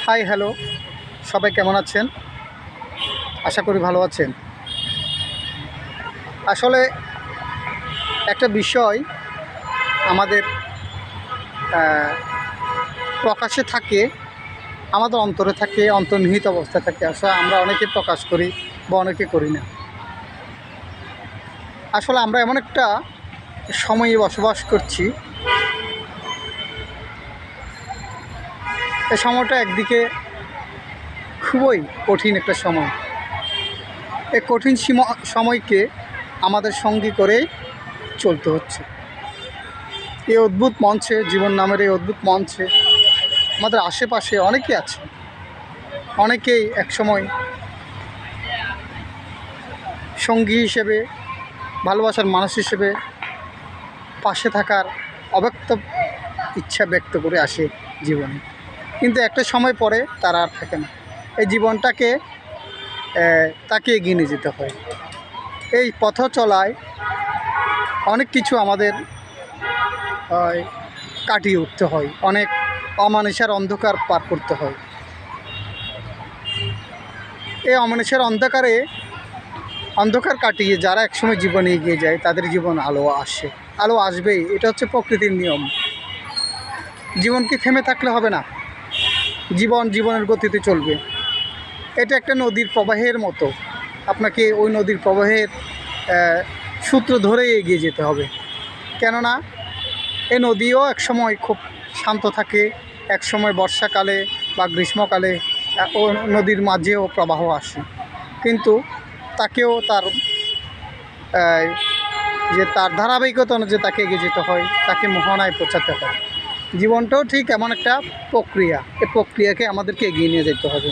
Hi hello, সবাই কেমন আছেন? আশা করি ভালো আছেন। আসলে একটা বিষয় আমাদের প্রকাশে থাকে, আমাদের অন্তরে থাকে, অন্তর্নিহিত অবস্থায় থাকে। আসলে আমরা অনেকে প্রকাশ করি বা অনেকে করি না। আসলে আমরা এমন একটা সময়ে বসবাস করছি, এই সময়টা একদিকে খুবই কঠিন একটা সময়। এই কঠিন সময়কে আমাদের সঙ্গী করে চলতে হচ্ছে। এই অদ্ভুত মঞ্চে, জীবন নামের এই অদ্ভুত মঞ্চে আমাদের আশেপাশে অনেকে আছে, অনেকেই একসময় সঙ্গী হিসেবে, ভালোবাসার মানুষ হিসেবে পাশে থাকার অব্যক্ত ইচ্ছা ব্যক্ত করে আসে জীবনে, কিন্তু একটা সময় পরে তারা আর থাকে না। এই জীবনটাকে তাকে এগিয়ে নিয়ে যেতে হয়। এই পথ চলায় অনেক কিছু আমাদের কাটিয়ে উঠতে হয়, অনেক অমানুষের অন্ধকার পার করতে হয়। এই অমানুষের অন্ধকার কাটিয়ে যারা একসময় জীবনে এগিয়ে যায়, তাদের জীবন আলো আসে, আলো আসবেই। এটা হচ্ছে প্রকৃতির নিয়ম। জীবনকে থেমে থাকলে হবে না, জীবনের গতিতে চলবে। এটা একটা নদীর প্রবাহের মতো, আপনাকে ওই নদীর প্রবাহের সূত্র ধরে এগিয়ে যেতে হবে। কেননা এই নদীও একসময় খুব শান্ত থাকে, একসময় বর্ষাকালে বা গ্রীষ্মকালে ও নদীর মাঝেও প্রবাহ আসে, কিন্তু তাকেও তার ধারাবাহিকতা অনুযায়ী তাকে এগিয়ে যেতে হয়, তাকে মোহনায় পৌঁছাতে হয়। জীবনটাও ঠিক এমন একটা প্রক্রিয়া, এই প্রক্রিয়াকে আমাদেরকে এগিয়ে নিয়ে যেতে হবে।